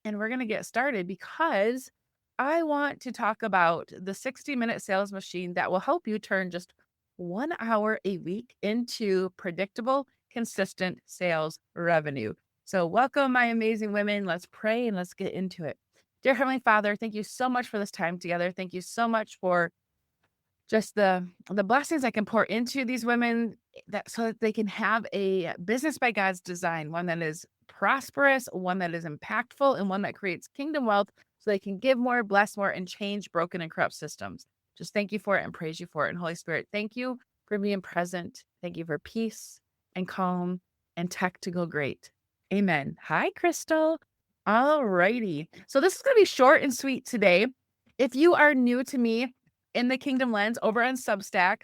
and we're going to get started because I want to talk about the 60-minute sales machine that will help you turn just 1 hour a week into predictable, consistent sales revenue. So, welcome, my amazing women. Let's pray and let's get into it. Dear Heavenly Father, thank you so much for this time together. Thank you so much for just the blessings I can pour into these women that so that they can have a business by God's design, one that is prosperous, one that is impactful, and one that creates kingdom wealth so they can give more, bless more, and change broken and corrupt systems. Just thank you for it and praise you for it. And Holy Spirit, thank you for being present. Thank you for peace and calm and tech to go great. Amen. Hi, Crystal. All righty. So this is going to be short and sweet today. If you are new to me, in the Kingdom Lens over on Substack,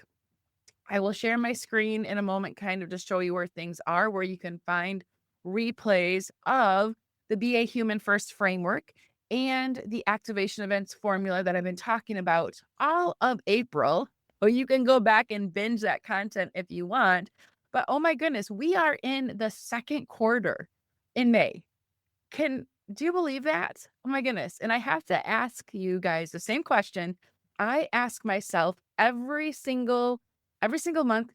I will share my screen in a moment, kind of to show you where things are, where you can find replays of the Be a Human First framework and the activation events formula that I've been talking about all of April. Or you can go back and binge that content if you want. But oh my goodness, we are in the second quarter in May. Do you believe that? Oh my goodness. And I have to ask you guys the same question I ask myself every single month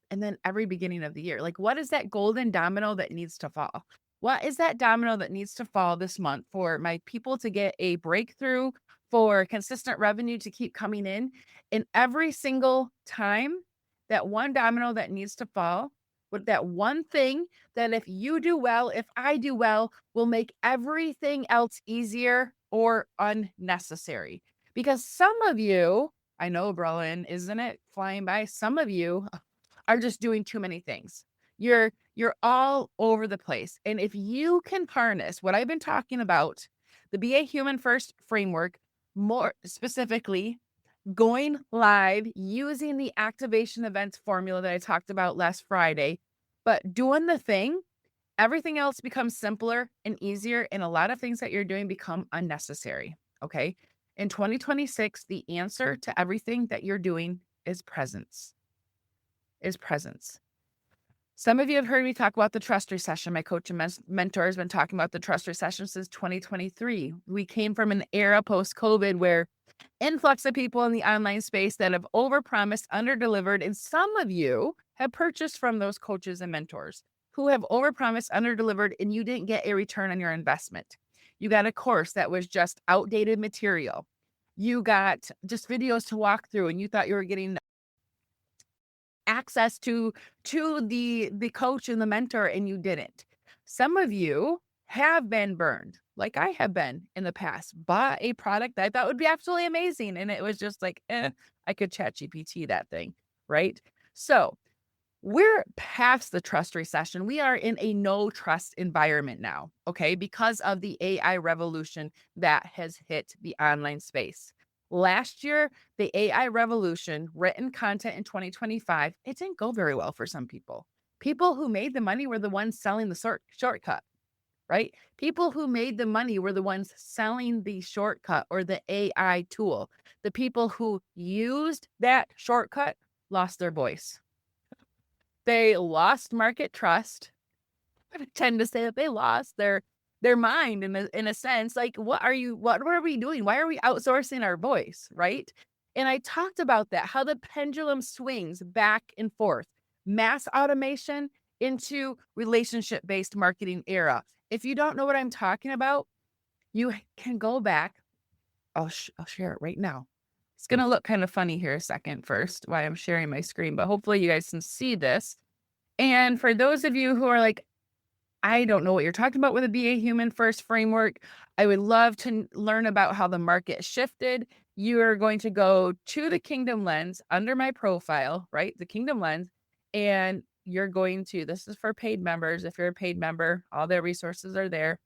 and then every beginning of the year. Like, what is that golden domino that needs to fall? What is that domino that needs to fall this month for my people to get a breakthrough, for consistent revenue to keep coming in? And every single time, that one domino that needs to fall, with that one thing that if you do well, if I do well, will make everything else easier or unnecessary. Because some of you, I know, Brolin, isn't it flying by? Some of you are just doing too many things. You're all over the place. And if you can harness what I've been talking about, the Be a Human First framework, more specifically, going live using the activation events formula that I talked about last Friday, but doing the thing, everything else becomes simpler and easier, and a lot of things that you're doing become unnecessary. Okay. In 2026, the answer to everything that you're doing is presence. Is presence. Some of you have heard me talk about the trust recession. My coach and mentor has been talking about the trust recession since 2023. We came from an era post-COVID where influx of people in the online space that have overpromised, underdelivered, and some of you have purchased from those coaches and mentors who have overpromised, underdelivered, and you didn't get a return on your investment. You got a course that was just outdated material. You got just videos to walk through, and you thought you were getting access to the coach and the mentor, and you didn't. Some of you have been burned, like I have been in the past, bought a product that I thought would be absolutely amazing, and it was just like, I could chat GPT that thing, right? So we're past the trust recession. We are in a no trust environment now, okay, because of the AI revolution that has hit the online space. Last year, the AI revolution, written content in 2025, it didn't go very well for some people. People who made the money were the ones selling the shortcut, right? People who made the money were the ones selling the shortcut or the AI tool. The people who used that shortcut lost their voice. They lost market trust. I tend to say that they lost their mind in a sense. Like, what are we doing? Why are we outsourcing our voice, right? And I talked about that, how the pendulum swings back and forth. Mass automation into relationship-based marketing era. If you don't know what I'm talking about, you can go back. I'll share it right now. It's gonna look kind of funny here a second first, while I'm sharing my screen, but hopefully you guys can see this. And for those of you who are like, I don't know what you're talking about with a Be a Human First framework, I would love to learn about how the market shifted. You are going to go to the Kingdom Lens under my profile, right? The Kingdom Lens. And you're going to, this is for paid members. If you're a paid member, all their resources are there.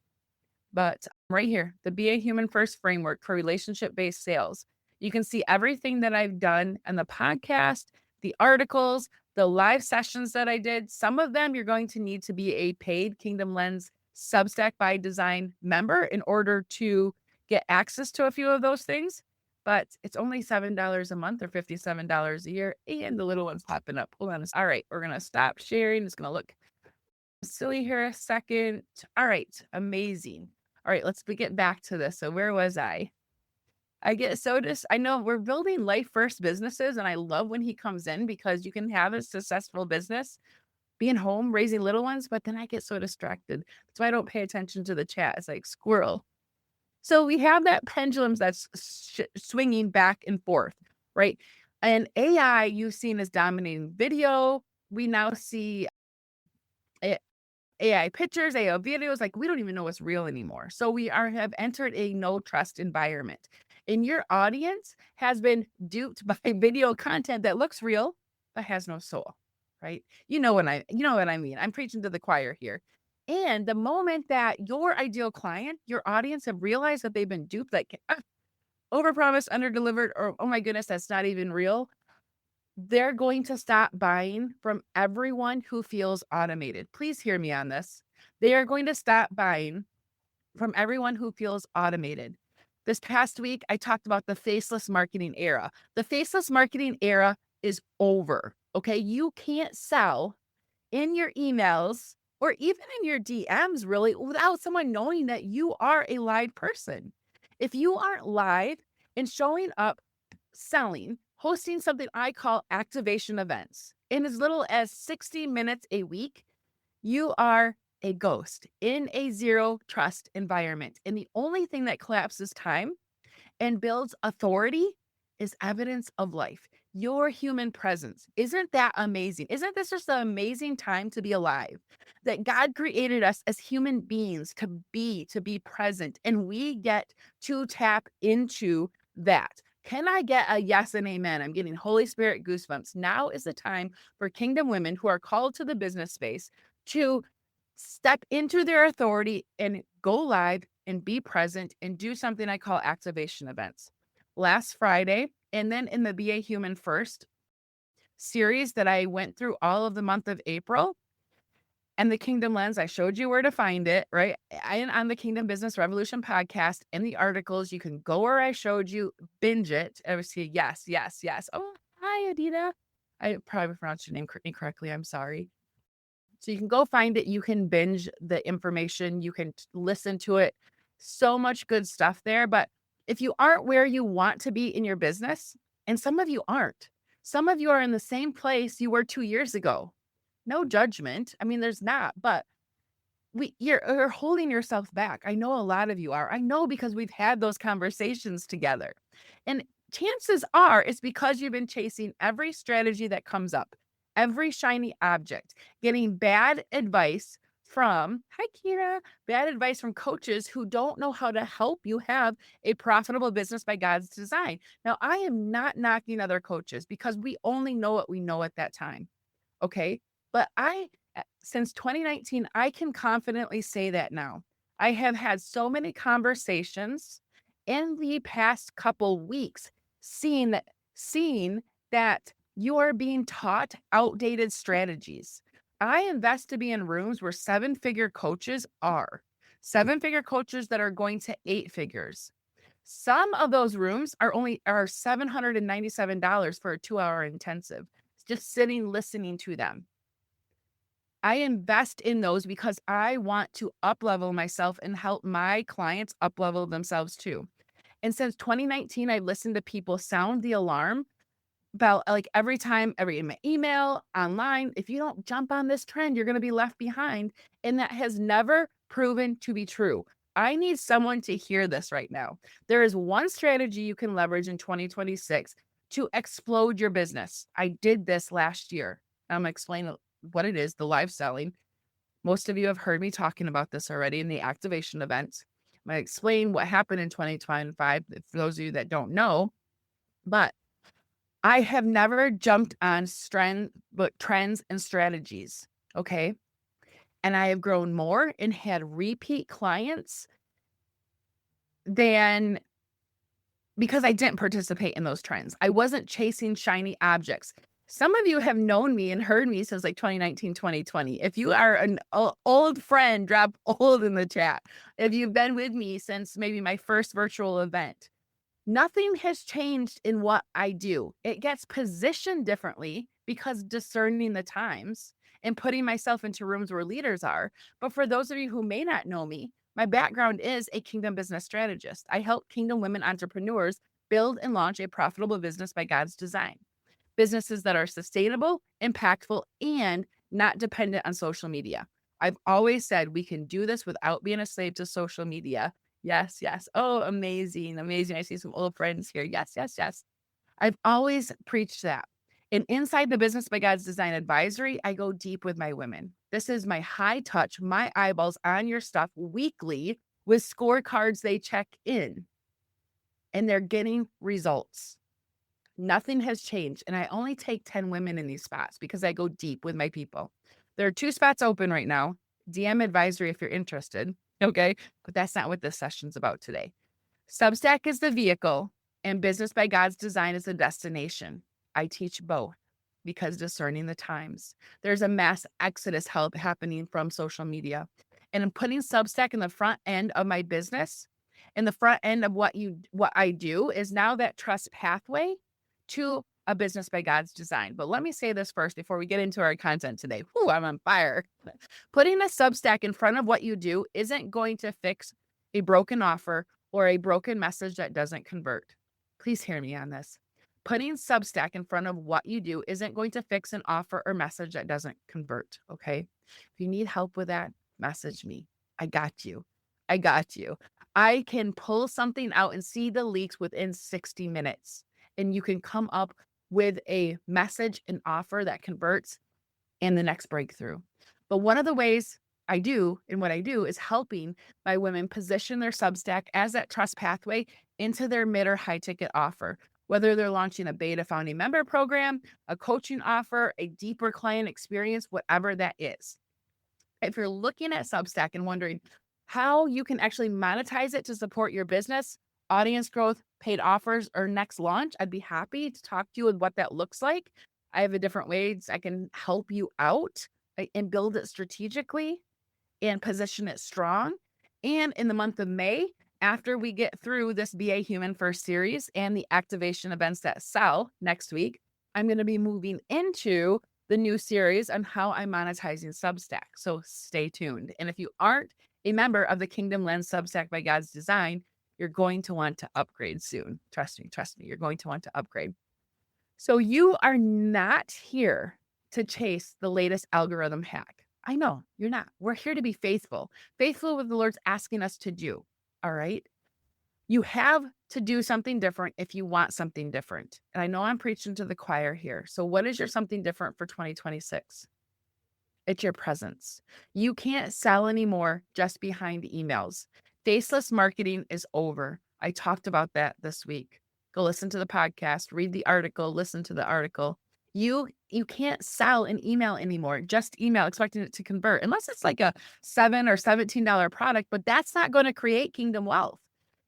But right here, the Be a Human First framework for relationship-based sales. You can see everything that I've done on the podcast, the articles, the live sessions that I did. Some of them you're going to need to be a paid Kingdom Lens Substack by Design member in order to get access to a few of those things. But it's only $7 a month or $57 a year. And the little one's popping up. Hold on. All right, we're going to stop sharing. It's going to look silly here a second. All right, amazing. All right, let's get back to this. So where was I? I get so I know we're building life first businesses, and I love when he comes in because you can have a successful business being home, raising little ones, but then I get so distracted. That's why I don't pay attention to the chat. It's like squirrel. So we have that pendulum that's swinging back and forth, right? And AI you've seen is dominating video. We now see A- AI pictures, AI videos, like we don't even know what's real anymore. So we have entered a no trust environment. And your audience has been duped by video content that looks real but has no soul, right? You know what I mean. I'm preaching to the choir here. And the moment that your ideal client, your audience have realized that they've been duped, like overpromised, underdelivered, or oh my goodness, that's not even real, they're going to stop buying from everyone who feels automated. Please hear me on this. They are going to stop buying from everyone who feels automated. This past week, I talked about the faceless marketing era. The faceless marketing era is over. Okay. You can't sell in your emails or even in your DMs really without someone knowing that you are a live person. If you aren't live and showing up, selling, hosting something I call activation events in as little as 60 minutes a week, you are a ghost in a zero trust environment. And the only thing that collapses time and builds authority is evidence of life. Your human presence. Isn't that amazing? Isn't this just an amazing time to be alive? That God created us as human beings to be present, and we get to tap into that. Can I get a yes and amen? I'm getting Holy Spirit goosebumps. Now is the time for kingdom women who are called to the business space to step into their authority and go live and be present and do something I call activation events. Last Friday, and then in the Be a Human First series that I went through all of the month of April, and the Kingdom Lens, I showed you where to find it, right? And on the Kingdom Business Revolution podcast, in the articles, you can go where I showed you, binge it, and see, yes, yes, yes. Oh, hi, Adita. I probably pronounced your name incorrectly. I'm sorry. So you can go find it. You can binge the information. You can listen to it. So much good stuff there. But if you aren't where you want to be in your business, and some of you aren't, some of you are in the same place you were 2 years ago. No judgment. I mean, there's not, but you're holding yourself back. I know a lot of you are. I know because we've had those conversations together. And chances are it's because you've been chasing every strategy that comes up, every shiny object, getting bad advice from, hi Kira, bad advice from coaches who don't know how to help you have a profitable business by God's design. Now, I am not knocking other coaches because we only know what we know at that time. Okay. But since 2019, I can confidently say that now. I have had so many conversations in the past couple weeks, seeing that you are being taught outdated strategies. I invest to be in rooms where seven-figure coaches that are going to eight figures. Some of those rooms are $797 for a 2-hour intensive, just sitting listening to them. I invest in those because I want to up-level myself and help my clients up-level themselves too. And since 2019, I've listened to people sound the alarm about like every email, online, if you don't jump on this trend, you're going to be left behind. And that has never proven to be true. I need someone to hear this right now. There is one strategy you can leverage in 2026 to explode your business. I did this last year. I'm going to explain what it is, the live selling. Most of you have heard me talking about this already in the activation events. I'm going to explain what happened in 2025 for those of you that don't know. But I have never jumped on trends and strategies. Okay. And I have grown more and had repeat clients than because I didn't participate in those trends. I wasn't chasing shiny objects. Some of you have known me and heard me since like 2019, 2020. If you are an old friend, drop old in the chat. If you've been with me since maybe my first virtual event, nothing has changed in what I do. It gets positioned differently because discerning the times and putting myself into rooms where leaders are. But for those of you who may not know me, My background is a kingdom business strategist. I help kingdom women entrepreneurs build and launch a profitable business by God's design. Businesses that are sustainable, impactful, and not dependent on social media. I've always said we can do this without being a slave to social media. Yes, yes. Oh, amazing, amazing. I see some old friends here. Yes, yes, yes. I've always preached that. And inside the Business by God's Design Advisory, I go deep with my women. This is my high touch, my eyeballs on your stuff weekly with scorecards they check in, and they're getting results. Nothing has changed. And I only take 10 women in these spots because I go deep with my people. There are 2 spots open right now. DM advisory if you're interested. Okay. But that's not what this session's about today. Substack is the vehicle and Business by God's Design is the destination. I teach both because discerning the times. There's a mass exodus happening from social media. And I'm putting Substack in the front end of my business. And the front end of what I do is now that trust pathway to a Business by God's Design. But let me say this first before we get into our content today. Whew, I'm on fire. Putting a Substack in front of what you do isn't going to fix a broken offer or a broken message that doesn't convert. Please hear me on this. Putting Substack in front of what you do isn't going to fix an offer or message that doesn't convert. Okay. If you need help with that, message me. I got you. I got you. I can pull something out and see the leaks within 60 minutes. And you can come up with a message, an offer that converts and the next breakthrough. But one of the ways I do and what I do is helping my women position their Substack as that trust pathway into their mid or high ticket offer, whether they're launching a beta founding member program, a coaching offer, a deeper client experience, whatever that is. If you're looking at Substack and wondering how you can actually monetize it to support your business, audience growth, paid offers, or next launch, I'd be happy to talk to you with what that looks like. I have a different ways I can help you out and build it strategically and position it strong. And in the month of May, after we get through this Be a Human First series and the activation events that sell next week, I'm going to be moving into the new series on how I'm monetizing Substack. So stay tuned. And if you aren't a member of the Kingdom Lens Substack by God's Design, you're going to want to upgrade soon. Trust me, you're going to want to upgrade. So you are not here to chase the latest algorithm hack. I know you're not. We're here to be faithful with the Lord's asking us to do. All right. You have to do something different if you want something different. And I know I'm preaching to the choir here. So what is your something different for 2026? It's your presence. You can't sell anymore just behind emails. Faceless marketing is over. I talked about that this week. Go listen to the podcast, read the article, listen to the article. You can't sell an email anymore. Just email expecting it to convert, unless it's like a $7 or $17 product, but that's not going to create kingdom wealth.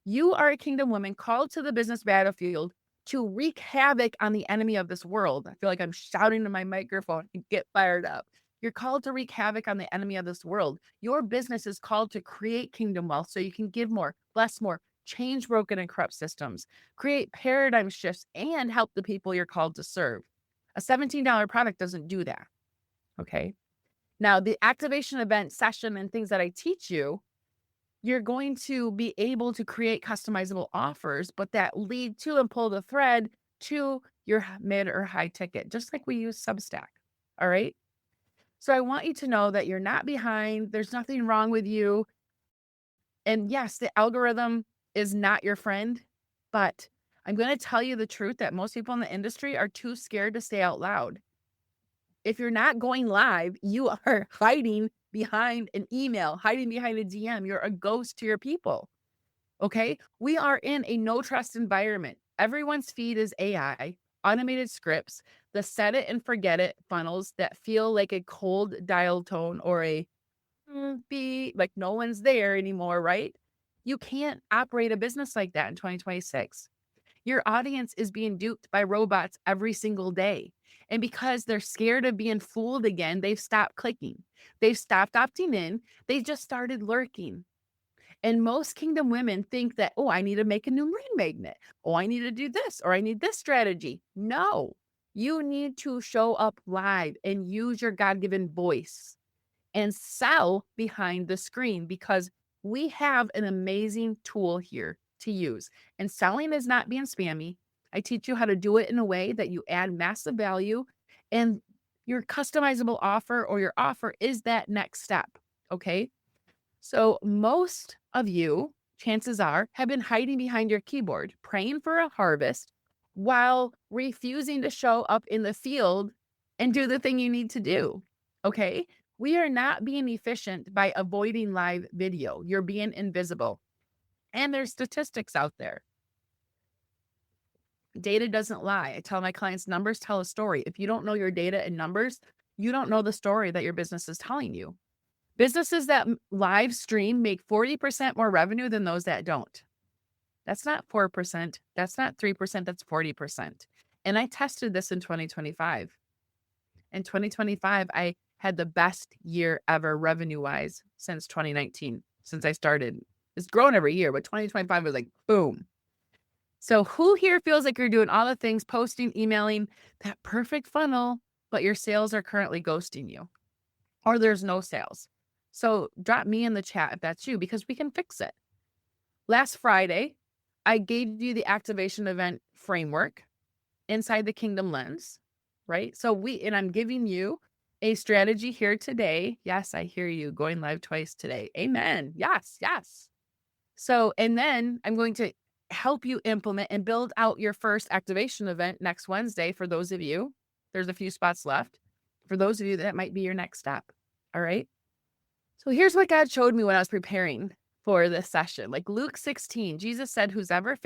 You are a kingdom woman called to the business battlefield to wreak havoc on the enemy of this world. I feel like I'm shouting to my microphone and get fired up. You're called to wreak havoc on the enemy of this world. Your business is called to create kingdom wealth so you can give more, bless more, change broken and corrupt systems, create paradigm shifts, and help the people you're called to serve. A $17 product doesn't do that. Okay. Now, the activation event session and things that I teach you, you're going to be able to create customizable offers, but that lead to and pull the thread to your mid or high ticket, just like we use Substack. All right. So I want you to know that you're not behind. There's nothing wrong with you. And yes, the algorithm is not your friend, but I'm going to tell you the truth that most people in the industry are too scared to say out loud. If you're not going live, you are hiding behind an email, hiding behind a DM. You're a ghost to your people. Okay. We are in a no trust environment. Everyone's feed is AI, automated scripts, the set it and forget it funnels that feel like a cold dial tone or a beep, like no one's there anymore, right? You can't operate a business like that in 2026. Your audience is being duped by robots every single day. And because they're scared of being fooled again, they've stopped clicking. They've stopped opting in. They just started lurking. And most kingdom women think that, oh, I need to make a new ring magnet. Oh, I need to do this or I need this strategy. No, you need to show up live and use your God-given voice and sell behind the screen because We have an amazing tool here to use. And selling is not being spammy. I teach you how to do it in a way that you add massive value, and your customizable offer or your offer is that next step. Okay. So most of you, chances are, have been hiding behind your keyboard, praying for a harvest while refusing to show up in the field and do the thing you need to do. Okay. We are not being efficient by avoiding live video. You're being invisible. And there's statistics out there. Data doesn't lie. I tell my clients numbers tell a story. If you don't know your data and numbers, you don't know the story that your business is telling you. Businesses that live stream make 40% more revenue than those that don't. That's not 4%. That's not 3%. That's 40%. And I tested this in 2025. In 2025, I had the best year ever revenue-wise since 2019, since I started. It's grown every year, but 2025 was like, boom. So who here feels like you're doing all the things, posting, emailing, that perfect funnel, but your sales are currently ghosting you, or there's no sales? So drop me in the chat if that's you, because we can fix it. Last Friday, I gave you the activation event framework inside the Kingdom Lens, right? And I'm giving you a strategy here today. Yes, I hear you, going live twice today. Amen. Yes, yes. So, and then I'm going to help you implement and build out your first activation event next Wednesday. For those of you, there's a few spots left. For those of you, that might be your next step. All right. So here's what God showed me when I was preparing for this session. Like Luke 16, Jesus said, whoever is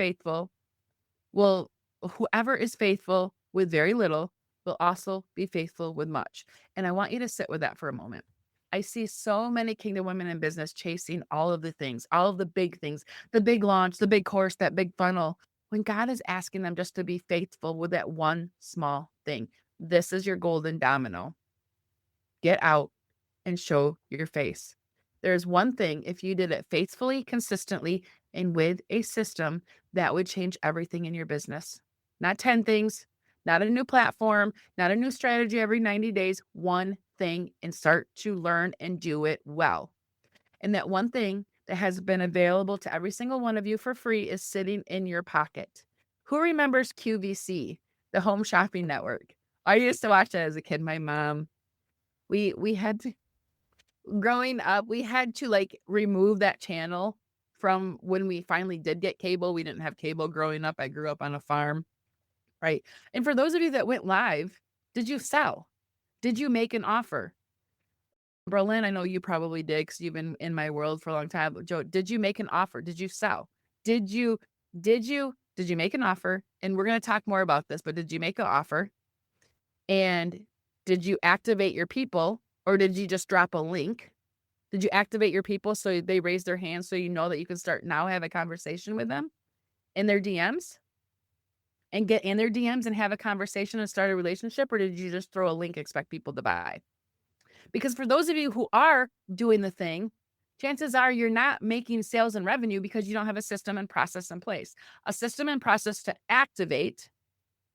faithful with very little will also be faithful with much. And I want you to sit with that for a moment. I see so many kingdom women in business chasing all of the things, all of the big things, the big launch, the big course, that big funnel, when God is asking them just to be faithful with that one small thing. This is your golden domino. Get out and show your face. There's one thing, if you did it faithfully, consistently, and with a system, that would change everything in your business. Not 10 things, not a new platform, not a new strategy every 90 days, one thing, and start to learn and do it well. And that one thing that has been available to every single one of you for free is sitting in your pocket. Who remembers QVC, the Home Shopping Network? I used to watch that as a kid. My mom, we had to, growing up, we had to like remove that channel from when we finally did get cable. We didn't have cable growing up. I grew up on a farm, right? And for those of you that went live, did you sell? Did you make an offer? Berlin, I know you probably did because you've been in my world for a long time. Joe, did you make an offer? Did you sell? Did you make an offer? And we're going to talk more about this, but did you make an offer? And did you activate your people, or did you just drop a link? Did you activate your people so they raise their hands so you know that you can start now have a conversation with them in their DMs? And get in their DMs and have a conversation and start a relationship? Or did you just throw a link, expect people to buy? Because for those of you who are doing the thing, chances are you're not making sales and revenue because you don't have a system and process in place. A system and process to activate.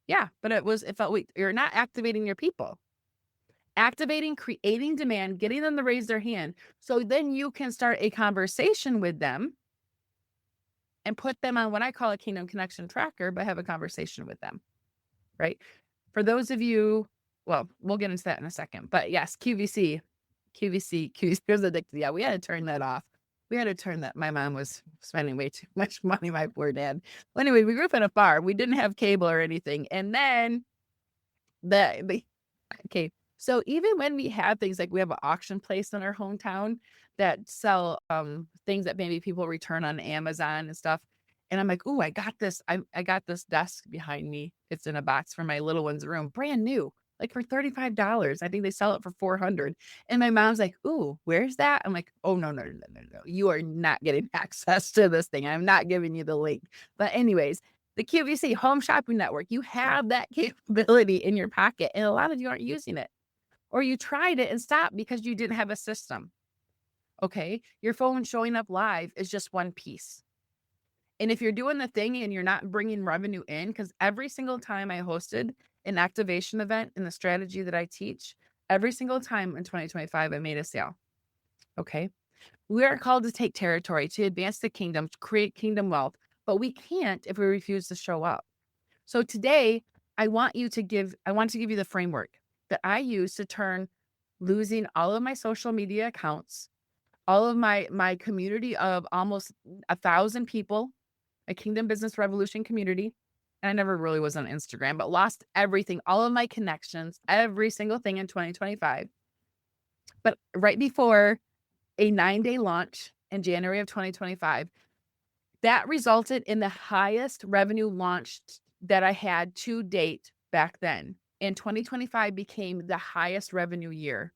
Yeah, but you're not activating your people. Activating, creating demand, getting them to raise their hand. So then you can start a conversation with them and put them on what I call a Kingdom Connection tracker, but have a conversation with them, right? For those of you, well, we'll get into that in a second, but yes, QVC was addicted. Yeah, we had to turn that off. We had to turn that. My mom was spending way too much money, my poor dad. Well, anyway, we grew up in a farm. We didn't have cable or anything. And then okay. So even when we have things like we have an auction place in our hometown that sell things that maybe people return on Amazon and stuff. And I'm like, ooh, I got this. I got this desk behind me. It's in a box for my little one's room, brand new, like for $35. I think they sell it for $400. And my mom's like, ooh, where's that? I'm like, oh, no. You are not getting access to this thing. I'm not giving you the link. But anyways, the QVC Home Shopping Network, you have that capability in your pocket, and a lot of you aren't using it. Or you tried it and stopped because you didn't have a system. Okay. Your phone showing up live is just one piece. And if you're doing the thing and you're not bringing revenue in, because every single time I hosted an activation event in the strategy that I teach, every single time in 2025, I made a sale. Okay. We are called to take territory, to advance the kingdom, to create kingdom wealth, but we can't if we refuse to show up. So today, I want to give you the framework that I use to turn losing all of my social media accounts, all of my community of almost 1,000 people, a Kingdom Business Revolution community. And I never really was on Instagram, but lost everything, all of my connections, every single thing in 2025. But right before a 9-day launch in January of 2025, that resulted in the highest revenue launch that I had to date back then. And 2025 became the highest revenue year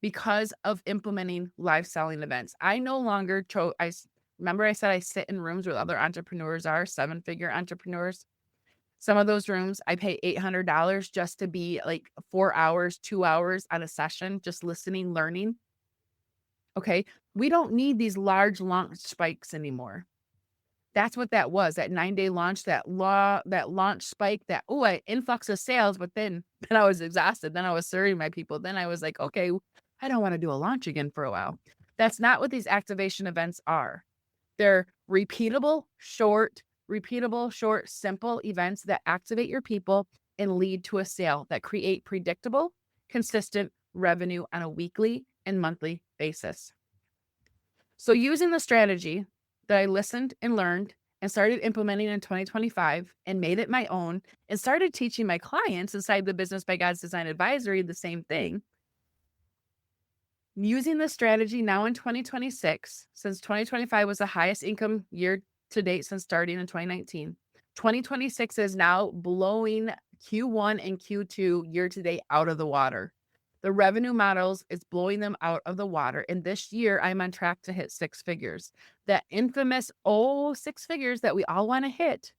because of implementing live selling events. I no longer remember I said I sit in rooms where other entrepreneurs are, 7-figure entrepreneurs. Some of those rooms I pay $800 just to be like 4 hours, 2 hours on a session, just listening, learning. Okay. We don't need these large launch spikes anymore. That's what that was, that 9-day launch, that launch spike, that, influx of sales. But then I was exhausted. Then I was serving my people. Then I was like, okay, I don't want to do a launch again for a while. That's not what these activation events are. They're repeatable, short, simple events that activate your people and lead to a sale, that create predictable, consistent revenue on a weekly and monthly basis. So using the strategy that I listened and learned and started implementing in 2025 and made it my own and started teaching my clients inside the Business by God's Design Advisory the same thing. Using this strategy now in 2026, since 2025 was the highest income year to date since starting in 2019, 2026 is now blowing Q1 and Q2 year to date out of the water. The revenue models is blowing them out of the water. And this year, I'm on track to hit 6 figures. That infamous 6 figures that we all want to hit.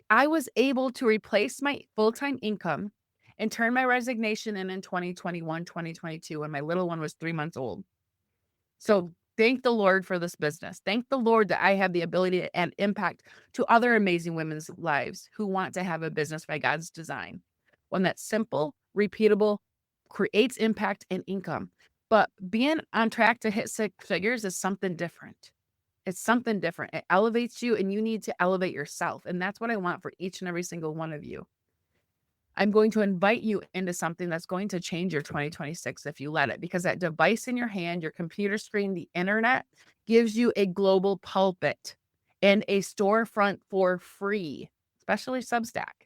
I was able to replace my full-time income and turn my resignation in 2021, 2022, when my little one was 3 months old. So thank the Lord for this business. Thank the Lord that I have the ability to add impact to other amazing women's lives who want to have a business by God's design. One that's simple, repeatable, creates impact and income. But being on track to hit 6 figures is something different. It's something different. It elevates you and you need to elevate yourself. And that's what I want for each and every single one of you. I'm going to invite you into something that's going to change your 2026 if you let it, because that device in your hand, your computer screen, the internet gives you a global pulpit and a storefront for free, especially Substack.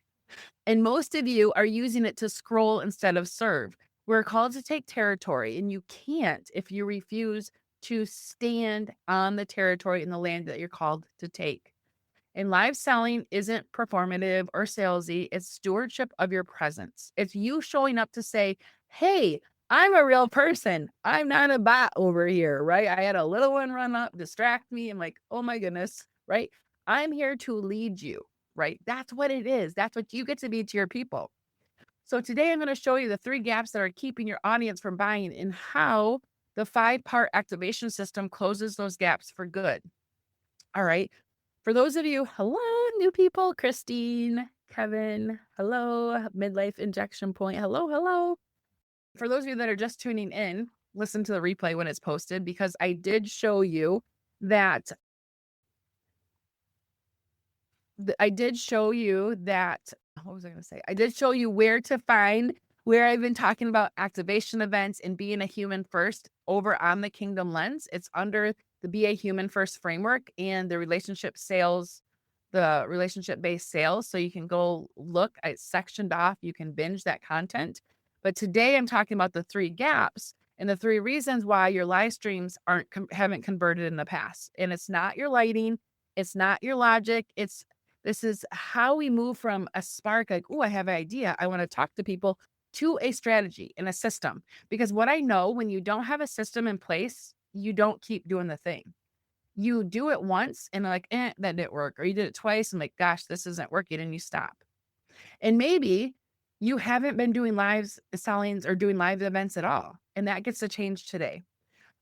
And most of you are using it to scroll instead of serve. We're called to take territory, and you can't if you refuse to stand on the territory in the land that you're called to take. And live selling isn't performative or salesy. It's stewardship of your presence. It's you showing up to say, hey, I'm a real person. I'm not a bot over here, right? I had a little one run up, distract me. I'm like, oh my goodness, right? I'm here to lead you, right? That's what it is. That's what you get to be to your people. So today I'm going to show you the 3 gaps that are keeping your audience from buying and how the 5-part activation system closes those gaps for good. All right. For those of you, hello, new people, Kristin, Kevin, hello, midlife injection point, hello. For those of you that are just tuning in, listen to the replay when it's posted, because I did show you that what was I going to say? I did show you where to find where I've been talking about activation events and being a human first over on the Kingdom Lens. It's under the Be a Human First framework and the relationship-based sales. So you can go look. It's sectioned off. You can binge that content. But today I'm talking about the 3 gaps and the 3 reasons why your live streams haven't converted in the past. And it's not your lighting. It's not your logic. This is how we move from a spark, like, I have an idea, I want to talk to people, to a strategy and a system. Because what I know, when you don't have a system in place, you don't keep doing the thing. You do it once and like, that didn't work. Or you did it twice and like, gosh, this isn't working, and you stop. And maybe you haven't been doing live sellings or doing live events at all. And that gets to change today.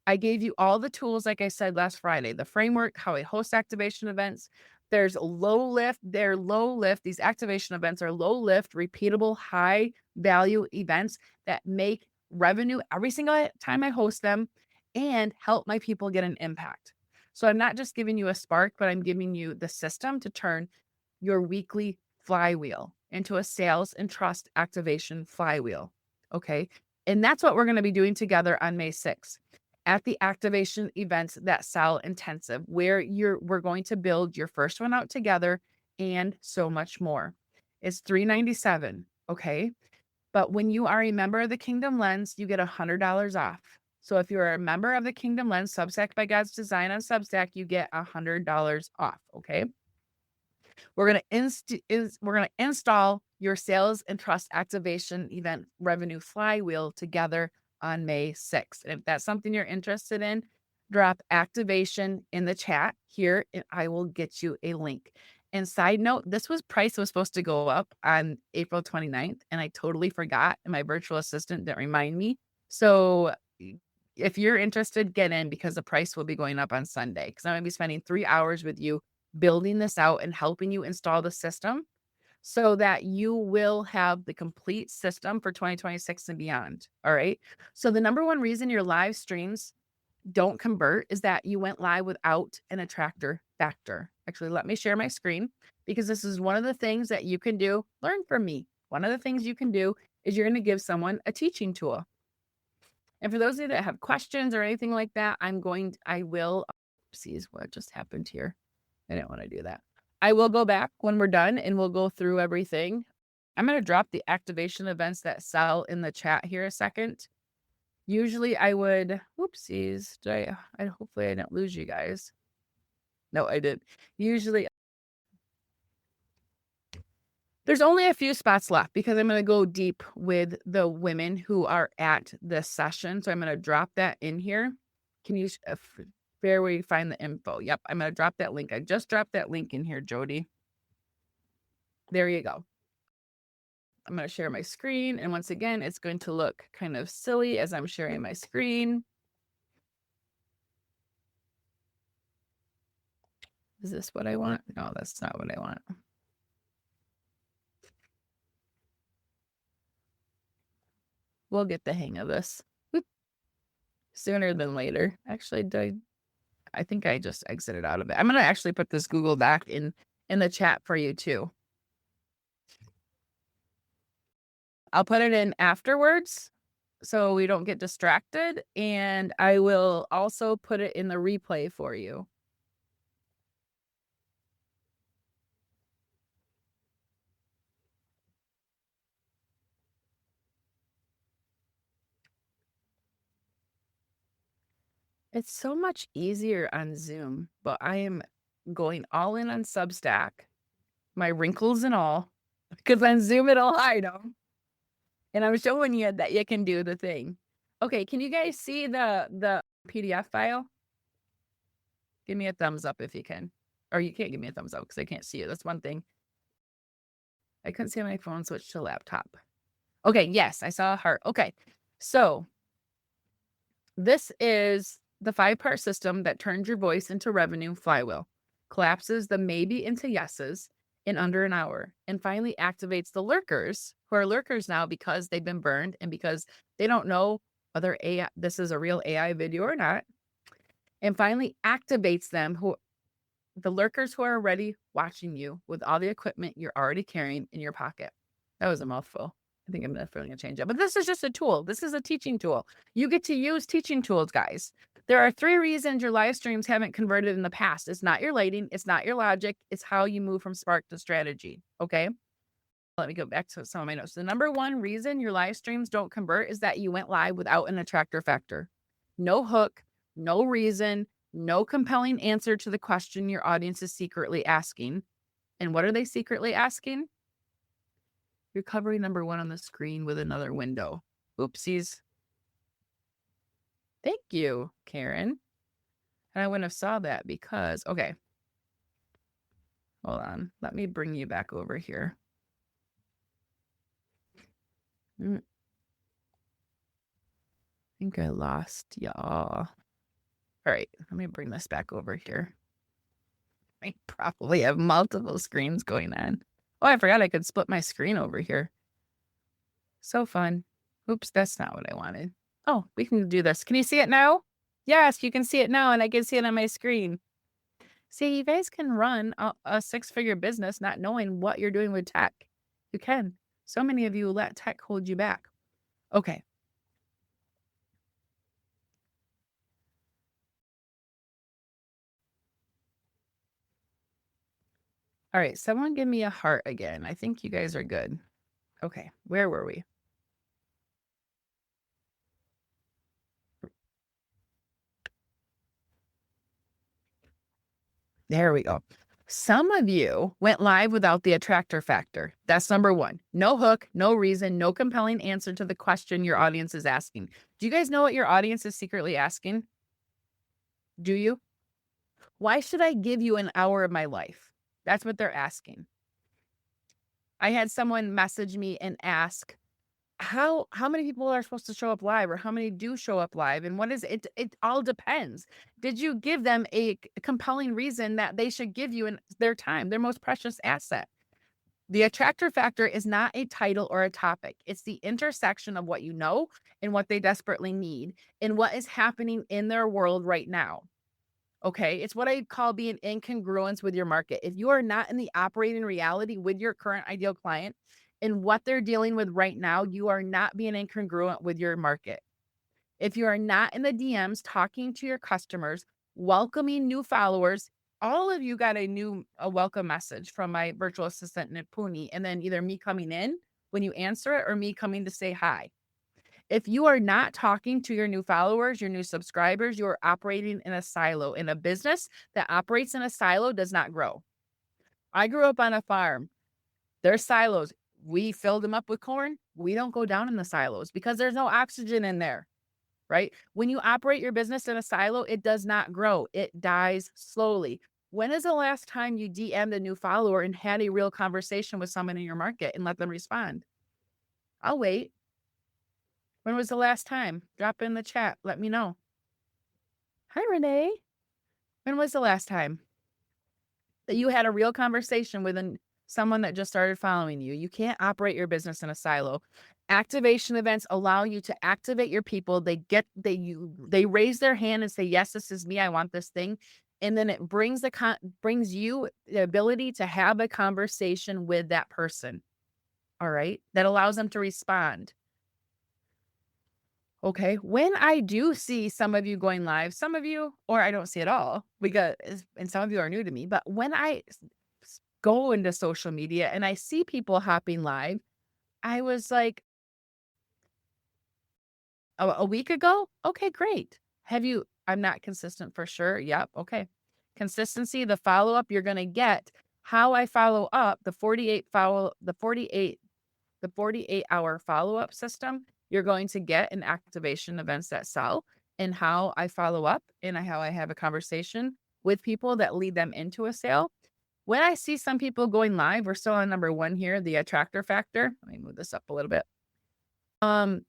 I gave you all the tools, like I said last Friday, the framework, how I host activation events. There's low lift. They're low lift. These activation events are low lift, repeatable, high value events that make revenue every single time I host them. and help my people get an impact. So I'm not just giving you a spark, but I'm giving you the system to turn your weekly flywheel into a sales and trust activation flywheel. Okay. And that's what we're going to be doing together on May 6th at the activation events that sell intensive, where we're going to build your first one out together and so much more. It's $397. Okay. But when you are a member of the Kingdom Lens, you get $100 off. So if you're a member of the Kingdom Lens, Substack by God's Design on Substack, you get $100 off. Okay. We're gonna install your sales and trust activation event revenue flywheel together on May 6th. And if that's something you're interested in, drop activation in the chat here and I will get you a link. And side note, this price was supposed to go up on April 29th, and I totally forgot, and my virtual assistant didn't remind me. So if you're interested, get in because the price will be going up on Sunday because I'm going to be spending 3 hours with you building this out and helping you install the system so that you will have the complete system for 2026 and beyond. All right. So the number one reason your live streams don't convert is that you went live without an attractor factor. Actually, let me share my screen because this is one of the things that you can do. Learn from me. One of the things you can do is you're going to give someone a teaching tool. And for those of you that have questions or anything like that, I will see what just happened here. I didn't want to do that. I will go back when we're done and we'll go through everything. I'm going to drop the activation events that sell in the chat here a second. Usually I would, whoopsies, hopefully I didn't lose you guys. No, I didn't. Usually there's only a few spots left because I'm going to go deep with the women who are at this session. So I'm going to drop that in here. Can you where we find the info? Yep, I'm going to drop that link. I just dropped that link in here, Jody. There you go. I'm going to share my screen. And once again, it's going to look kind of silly as I'm sharing my screen. Is this what I want? No, that's not what I want. We'll get the hang of this sooner than later. Actually, I think I just exited out of it. I'm going to actually put this Google Doc in the chat for you too. I'll put it in afterwards so we don't get distracted. And I will also put it in the replay for you. It's so much easier on Zoom, but I am going all in on Substack, my wrinkles and all, because on Zoom it'll hide them. And I'm showing you that you can do the thing. Okay, can you guys see the PDF file? Give me a thumbs up if you can. Or you can't give me a thumbs up because I can't see you. That's one thing. I couldn't see my phone switch to laptop. Okay, yes, I saw a heart. Okay, so this is the 5-part system that turns your voice into revenue flywheel, collapses the maybe into yeses in under an hour, and finally activates the lurkers who are lurkers now because they've been burned and because they don't know whether this is a real AI video or not. And finally activates them, the lurkers who are already watching you with all the equipment you're already carrying in your pocket. That was a mouthful. I think I'm definitely going to change it. But this is just a tool. This is a teaching tool. You get to use teaching tools, guys. There are 3 reasons your live streams haven't converted in the past. It's not your lighting. It's not your logic. It's how you move from spark to strategy. Okay. Let me go back to some of my notes. The number 1 reason your live streams don't convert is that you went live without an attractor factor. No hook, no reason, no compelling answer to the question your audience is secretly asking. And what are they secretly asking? You're covering number 1 on the screen with another window. Oopsies. Thank you, Karen. And I wouldn't have saw that because, okay. Hold on. Let me bring you back over here. I think I lost y'all. All right, let me bring this back over here. I probably have multiple screens going on. Oh, I forgot I could split my screen over here. So fun. Oops, that's not what I wanted. Oh, we can do this. Can you see it now? Yes, you can see it now, and I can see it on my screen. See, you guys can run a six-figure business not knowing what you're doing with tech. You can. So many of you let tech hold you back. Okay. All right. Someone give me a heart again. I think you guys are good. Okay. Where were we? There we go. Some of you went live without the attractor factor. That's number one. No hook, no reason, no compelling answer to the question your audience is asking. Do you guys know what your audience is secretly asking? Do you? Why should I give you an hour of my life? That's what they're asking. I had someone message me and ask, how many people are supposed to show up live, or how many do show up live, and what is it? It all depends. Did you give them a compelling reason that they should give you their time, their most precious asset? The attractor factor is not a title or a topic. It's the intersection of what you know and what they desperately need and what is happening in their world right now. Okay. It's what I call being incongruence with your market. If you are not in the operating reality with your current ideal client and what they're dealing with right now, you are not being incongruent with your market. If you are not in the DMs talking to your customers, welcoming new followers, all of you got a welcome message from my virtual assistant Nipuni, and then either me coming in when you answer it or me coming to say hi. If you are not talking to your new followers, your new subscribers, you are operating in a silo. In a business that operates in a silo does not grow. I grew up on a farm. There's silos. We filled them up with corn. We don't go down in the silos because there's no oxygen in there, right? When you operate your business in a silo, it does not grow. It dies slowly. When is the last time you DM'd a new follower and had a real conversation with someone in your market and let them respond? I'll wait. When was the last time? Drop in the chat. Let me know. Hi, Renee. When was the last time that you had a real conversation with someone that just started following you? You can't operate your business in a silo. Activation events allow you to activate your people. They raise their hand and say, "Yes, this is me. I want this thing." And then it brings you the ability to have a conversation with that person. All right? That allows them to respond. Okay. When I do see some of you going live, some of you, or I don't see it all because, and some of you are new to me, but when I go into social media and I see people hopping live, I was like, a week ago? Okay, great. I'm not consistent for sure. Yep. Okay. Consistency, the follow up you're going to get, how I follow up, the 48-hour follow-up system, you're going to get in activation events that sell, and how I follow up and how I have a conversation with people that lead them into a sale. When I see some people going live, we're still on number one here, the attractor factor. Let me move this up a little bit. Um,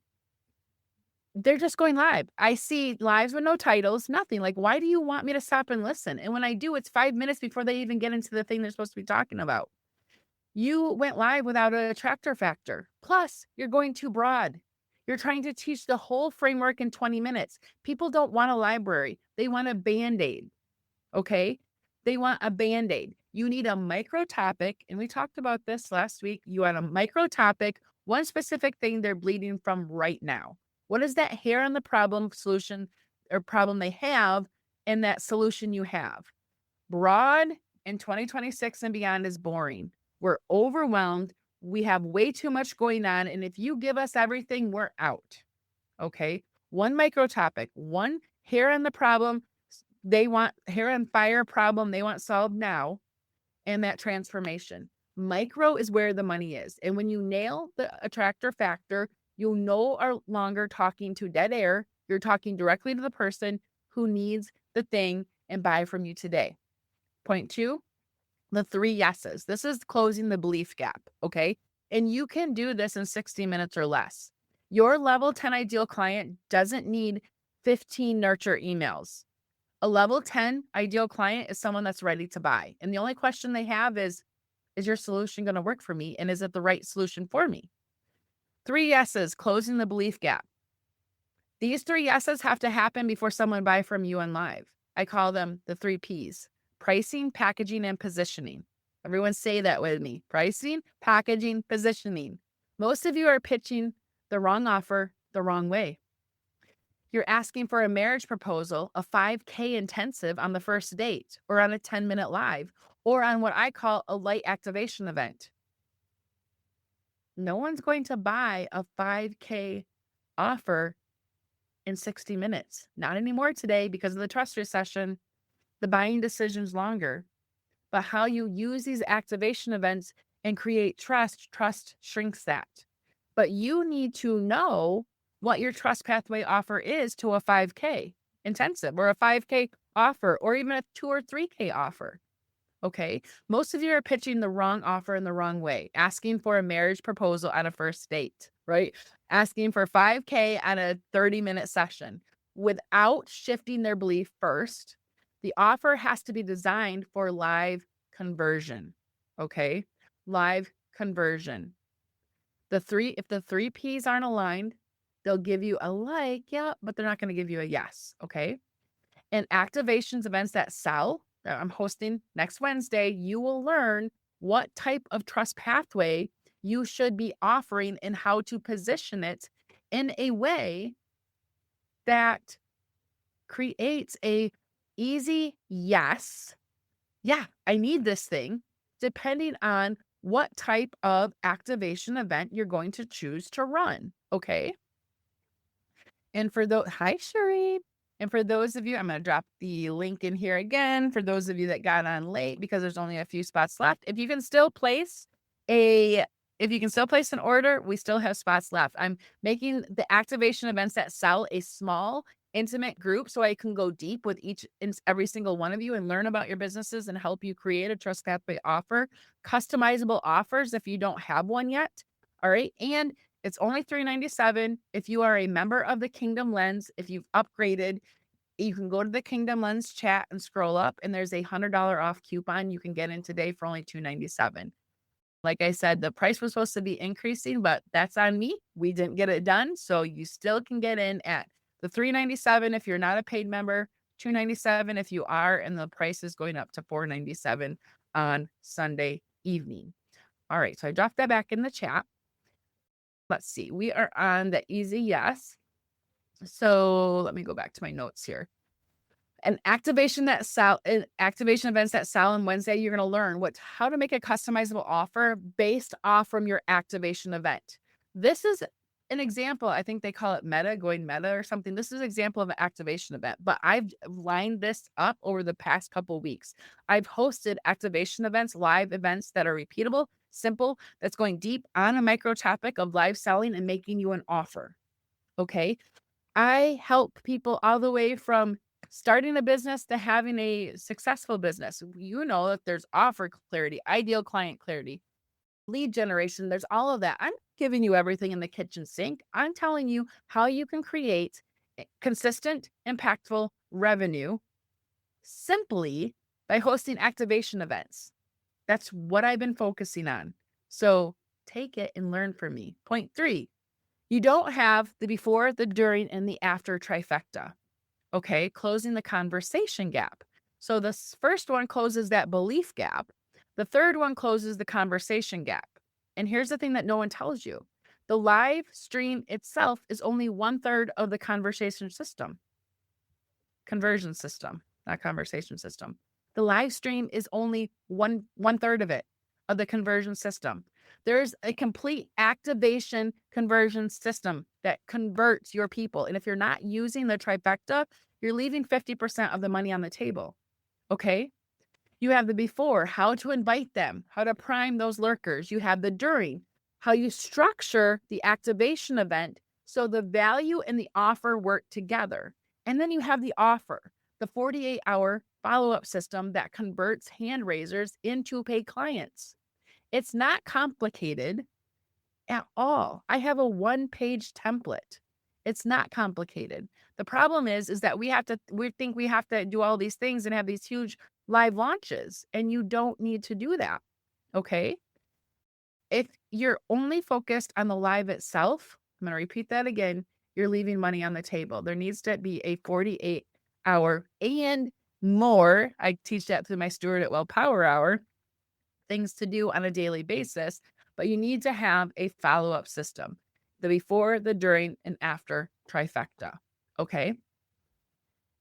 they're just going live. I see lives with no titles, nothing. Like, why do you want me to stop and listen? And when I do, it's 5 minutes before they even get into the thing they're supposed to be talking about. You went live without a attractor factor. Plus, you're going too broad. You're trying to teach the whole framework in 20 minutes. People don't want a library. They want a band-aid. Okay? They want a band-aid. You need a micro topic. And we talked about this last week. You want a micro topic, one specific thing they're bleeding from right now. What is that hair on the problem solution or problem they have, and that solution you have? Broad in 2026 and beyond is boring. We're overwhelmed. We have way too much going on. And if you give us everything, we're out. Okay. One micro topic, one hair on the problem. They want hair on fire problem they want solved now. And that transformation. Micro is where the money is. And when you nail the attractor factor, you'll no longer talking to dead air. You're talking directly to the person who needs the thing and buy from you today. Point two, the 3 yeses. This is closing the belief gap, okay? And you can do this in 60 minutes or less. Your level 10 ideal client doesn't need 15 nurture emails. A level 10 ideal client is someone that's ready to buy. And the only question they have is your solution going to work for me? And is it the right solution for me? 3 yeses, closing the belief gap. These 3 yeses have to happen before someone buy from you on live. I call them the 3 Ps: pricing, packaging, and positioning. Everyone say that with me. Pricing, packaging, positioning. Most of you are pitching the wrong offer the wrong way. You're asking for a marriage proposal, a 5K intensive on the first date, or on a 10-minute live, or on what I call a light activation event. No one's going to buy a 5K offer in 60 minutes. Not anymore today because of the trust recession. The buying decision's longer. But how you use these activation events and create trust shrinks that. But you need to know what your trust pathway offer is to a 5K intensive or a 5K offer or even a 2 or 3K offer. Okay. Most of you are pitching the wrong offer in the wrong way, asking for a marriage proposal on a first date, right? Asking for 5K on a 30-minute session without shifting their belief first. The offer has to be designed for live conversion. Okay. Live conversion. If the 3 Ps aren't aligned, they'll give you a like, yeah, but they're not going to give you a yes. Okay. And activations events that sell that I'm hosting next Wednesday, you will learn what type of trust pathway you should be offering and how to position it in a way that creates a easy yes. Yeah, I need this thing, depending on what type of activation event you're going to choose to run. Okay. And for those, hi, Sheree. And for those of you, I'm going to drop the link in here again for those of you that got on late because there's only a few spots left. If you can still place an order, we still have spots left. I'm making the activation events that sell a small, intimate group so I can go deep with each and every single one of you and learn about your businesses and help you create a trust pathway offer, customizable offers if you don't have one yet. All right. And it's only $397. If you are a member of the Kingdom Lens, if you've upgraded, you can go to the Kingdom Lens chat and scroll up, and there's a $100 off coupon you can get in today for only $297. Like I said, the price was supposed to be increasing, but that's on me. We didn't get it done. So you still can get in at the $397 if you're not a paid member, $297 if you are, and the price is going up to $497 on Sunday evening. All right. So I dropped that back in the chat. Let's see. We are on the easy yes. So let me go back to my notes here. Activation events that sell on Wednesday, you're going to learn how to make a customizable offer based off from your activation event. This is an example. I think they call it going meta or something. This is an example of an activation event, but I've lined this up over the past couple weeks. I've hosted activation events, live events that are repeatable, simple, that's going deep on a micro topic of live selling and making you an offer. Okay. I help people all the way from starting a business to having a successful business. You know that there's offer clarity, ideal client clarity, lead generation. There's all of that. I'm giving you everything in the kitchen sink. I'm telling you how you can create consistent, impactful revenue simply by hosting activation events. That's what I've been focusing on. So take it and learn from me. Point 3, you don't have the before, the during, and the after trifecta. Okay, closing the conversation gap. So the first one closes that belief gap. The third one closes the conversation gap. And here's the thing that no one tells you. The live stream itself is only 1/3 of the conversion system, not conversation system. The live stream is only one-third of it, of the conversion system. There's a complete activation conversion system that converts your people. And if you're not using the trifecta, you're leaving 50% of the money on the table. Okay. You have the before, how to invite them, how to prime those lurkers. You have the during, how you structure the activation event so the value and the offer work together. And then you have the offer, the 48-hour follow-up system that converts hand raisers into paid clients. It's not complicated at all. I have a 1-page template. It's not complicated. The problem is that we think we have to do all these things and have these huge live launches, and you don't need to do that. Okay. If you're only focused on the live itself, I'm going to repeat that again. you're leaving money on the table. There needs to be a 48-hour and more. I teach that through my Steward at Well Power Hour, things to do on a daily basis, but you need to have a follow-up system. The before, the during, and after trifecta. Okay.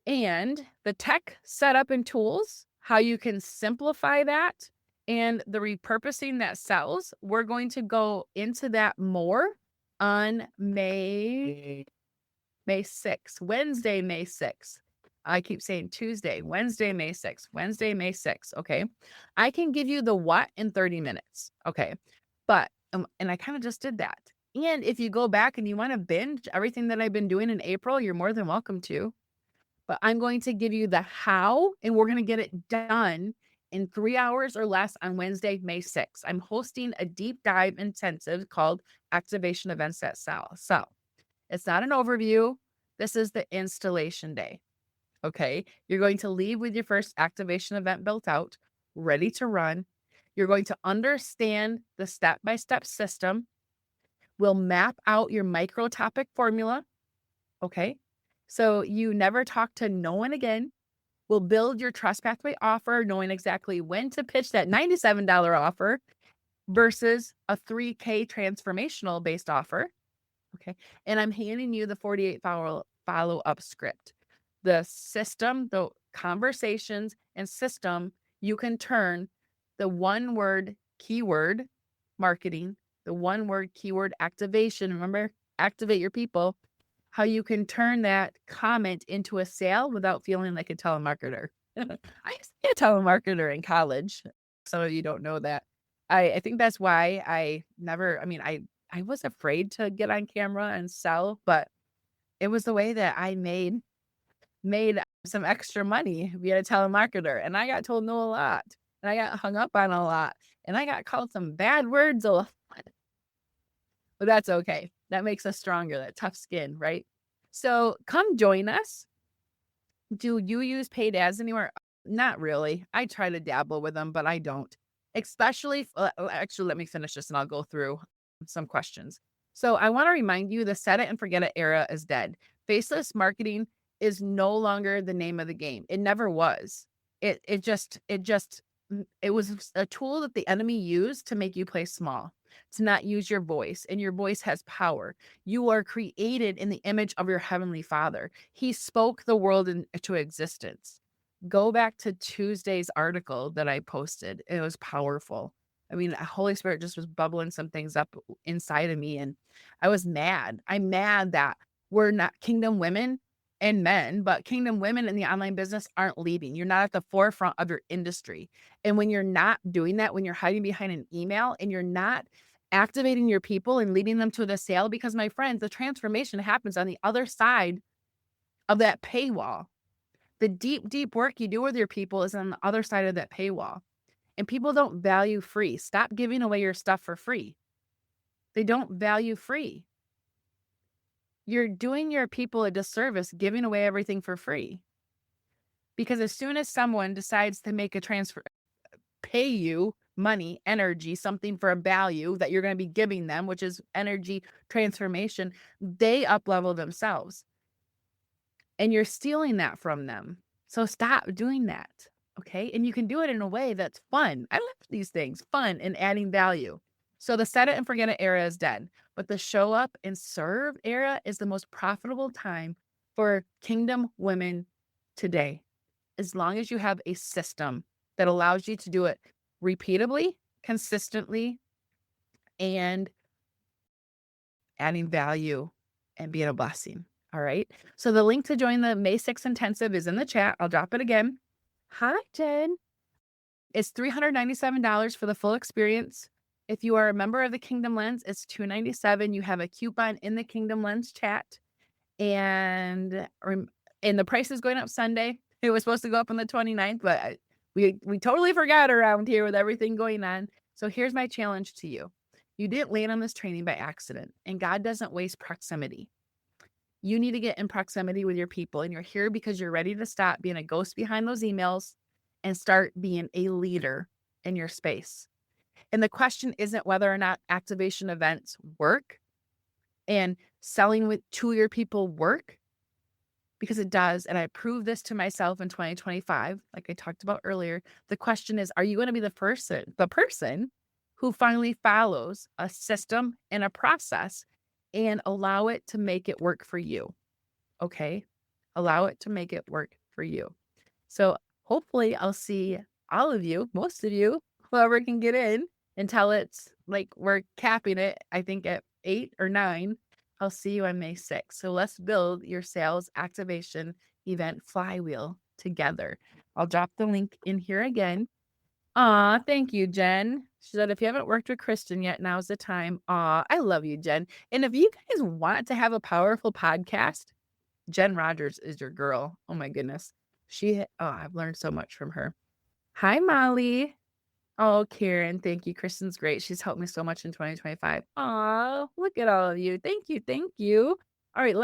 And the tech setup and tools, how you can simplify that, and the repurposing that sells, we're going to go into that more on May 6th, Wednesday, May 6th. I keep saying Tuesday, Wednesday, May 6th, Wednesday, May 6th. Okay. I can give you the what in 30 minutes. Okay. But, and I kind of just did that. And if you go back and you want to binge everything that I've been doing in April, you're more than welcome to. But I'm going to give you the how, and we're going to get it done in 3 hours or less on Wednesday, May 6th. I'm hosting a deep dive intensive called Activation Events That Sell. So it's not an overview. This is the installation day. Okay. You're going to leave with your first activation event built out, ready to run. You're going to understand the step-by-step system. We'll map out your micro topic formula. Okay. So you never talk to no one again. We'll build your trust pathway offer, knowing exactly when to pitch that $97 offer versus a $3K transformational based offer. Okay. And I'm handing you the 48 follow-up script. The system, the conversations and system, you can turn the one word keyword marketing, the one word keyword activation. Remember, activate your people. How you can turn that comment into a sale without feeling like a telemarketer. I used to be a telemarketer in college. Some of you don't know that. I think that's why I was afraid to get on camera and sell, but it was the way that I made some extra money via a telemarketer. And I got told no a lot. And I got hung up on a lot. And I got called some bad words a lot. But that's okay. That makes us stronger, that tough skin, right? So come join us. Do you use paid ads anywhere? Not really. I try to dabble with them, but I don't. Especially, actually, let me finish this and I'll go through some questions. So I want to remind you the set it and forget it era is dead. Faceless marketing is no longer the name of the game. It never was. It was a tool that the enemy used to make you play small, to not use your voice, and your voice has power. You are created in the image of your heavenly Father. He spoke the world into existence. Go back to Tuesday's article that I posted. It was powerful. I mean, the Holy Spirit just was bubbling some things up inside of me, and I was mad. I'm mad that we're not kingdom women and men, but kingdom women in the online business aren't leading. You're not at the forefront of your industry. And when you're not doing that, when you're hiding behind an email and you're not activating your people and leading them to the sale, because my friends, the transformation happens on the other side of that paywall. The deep, deep work you do with your people is on the other side of that paywall. And people don't value free. Stop giving away your stuff for free. They don't value free. You're doing your people a disservice giving away everything for free. Because as soon as someone decides to make a transfer, pay you money, energy, something for a value that you're going to be giving them, which is energy transformation, they up-level themselves. And you're stealing that from them. So stop doing that. Okay. And you can do it in a way that's fun. I love these things, fun and adding value. So the set it and forget it era is dead, but the show up and serve era is the most profitable time for kingdom women today. As long as you have a system that allows you to do it repeatably, consistently, and adding value and being a blessing. All right. So the link to join the May 6th intensive is in the chat. I'll drop it again. Hi, Jen. It's $397 for the full experience. If you are a member of the Kingdom Lens, it's $297. You have a coupon in the Kingdom Lens chat. And the price is going up Sunday. It was supposed to go up on the 29th, but we totally forgot around here with everything going on. So here's my challenge to you. You didn't land on this training by accident, and God doesn't waste proximity. You need to get in proximity with your people, and you're here because you're ready to stop being a ghost behind those emails and start being a leader in your space. And the question isn't whether or not activation events work. and selling to your people work? Because it does, and I proved this to myself in 2025, like I talked about earlier. The question is, are you gonna be the person who finally follows a system and a process and allow it to make it work for you, okay? Allow it to make it work for you. So, hopefully, I'll see all of you, most of you, whoever can get in until it's like we're capping it, I think at 8 or 9. I'll see you on May 6th. So let's build your sales activation event flywheel together. I'll drop the link in here again. Aw, thank you, Jen. She said, if you haven't worked with Kristin yet, now's the time. Aw, I love you, Jen. And if you guys want to have a powerful podcast, Jen Rogers is your girl. Oh my goodness. I've learned so much from her. Hi, Molly. Oh, Karen, thank you. Kristen's great. She's helped me so much in 2025. Aw, look at all of you. Thank you. Thank you. All right,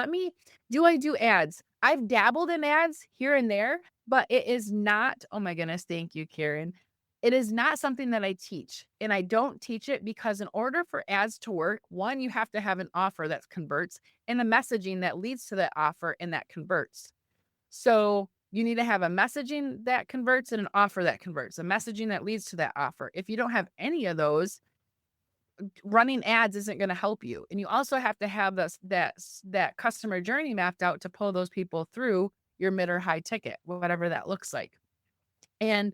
do I do ads? I've dabbled in ads here and there, but it is not, oh my goodness, thank you, Karen. It is not something that I teach. And I don't teach it because in order for ads to work, one, you have to have an offer that converts and a messaging that leads to that offer and that converts. So you need to have a messaging that converts and an offer that converts, a messaging that leads to that offer. If you don't have any of those, running ads isn't going to help you. And you also have to have that customer journey mapped out to pull those people through your mid or high ticket, whatever that looks like. And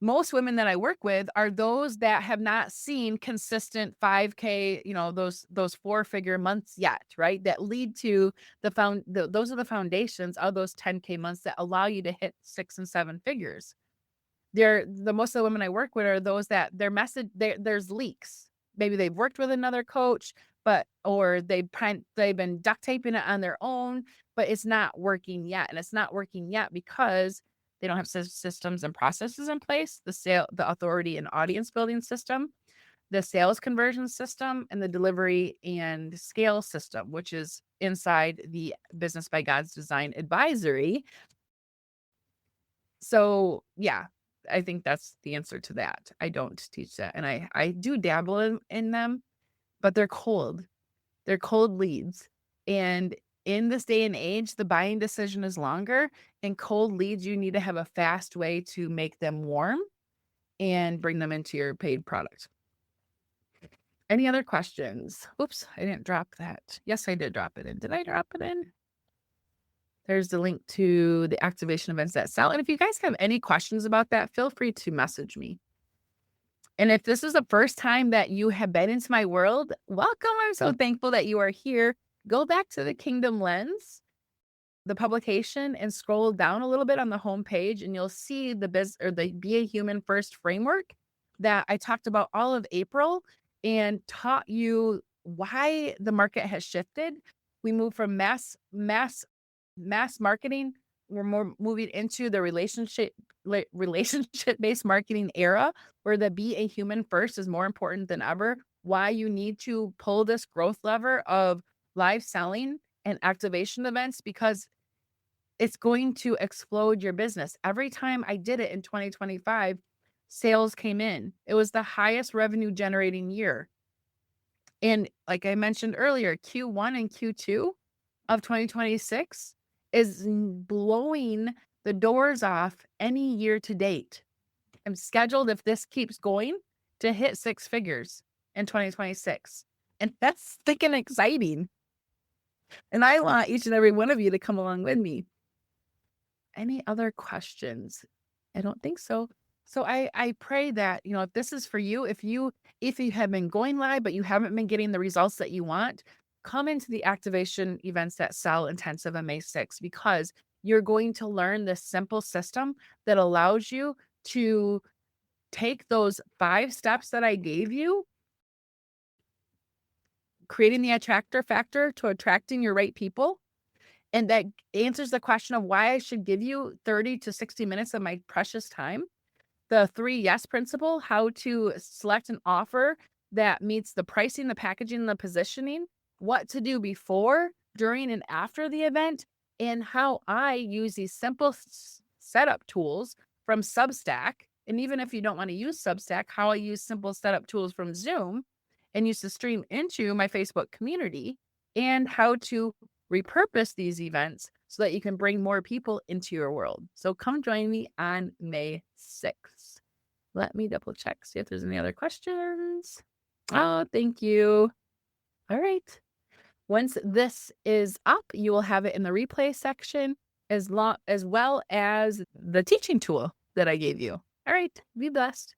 most women that I work with are those that have not seen consistent 5K, those 4-figure months yet, right? That lead to those are the foundations of those 10K months that allow you to hit 6 and 7 figures. Most of the women I work with are those that there's leaks. Maybe they've worked with another coach, or they've been duct taping it on their own, but it's not working yet. And it's not working yet because they don't have systems and processes in place, the authority and audience building system, the sales conversion system, and the delivery and scale system, which is inside the Business by God's Design advisory. So yeah, I think that's the answer to that. I don't teach that. And I do dabble in them, but they're cold. They're cold leads. And in this day and age, the buying decision is longer, and cold leads, you need to have a fast way to make them warm and bring them into your paid product. Any other questions? Oops, I didn't drop that. Yes, I did drop it in. Did I drop it in? There's the link to the activation events that sell. And if you guys have any questions about that, feel free to message me. And if this is the first time that you have been into my world, welcome. I'm so thankful that you are here. Go back to the Kingdom Lens, the publication, and scroll down a little bit on the homepage, and you'll see the Be a Human First framework that I talked about all of April and taught you why the market has shifted. We moved from mass marketing. We're more moving into the relationship-based marketing era, where the Be a Human First is more important than ever. Why you need to pull this growth lever of live selling and activation events, because it's going to explode your business. Every time I did it in 2025, sales came in. It was the highest revenue generating year. And like I mentioned earlier, Q1 and Q2 of 2026 is blowing the doors off any year to date. I'm scheduled, if this keeps going, to hit 6 figures in 2026. And that's freaking exciting. And I want each and every one of you to come along with me. Any other questions? I don't think so. So I pray that, if this is for you, if you have been going live, but you haven't been getting the results that you want, come into the activation events that sell intensive on May 6th, because you're going to learn this simple system that allows you to take those 5 steps that I gave you, creating the attractor factor to attracting your right people. And that answers the question of why I should give you 30 to 60 minutes of my precious time. The 3 yes principle, how to select an offer that meets the pricing, the packaging, and the positioning, what to do before, during, and after the event, and how I use these simple setup tools from Substack. And even if you don't want to use Substack, how I use simple setup tools from Zoom and use to stream into my Facebook community and how to repurpose these events so that you can bring more people into your world. So come join me on May 6th. Let me double check, see if there's any other questions. Oh, thank you. All right. Once this is up, you will have it in the replay section as well as the teaching tool that I gave you. All right. Be blessed.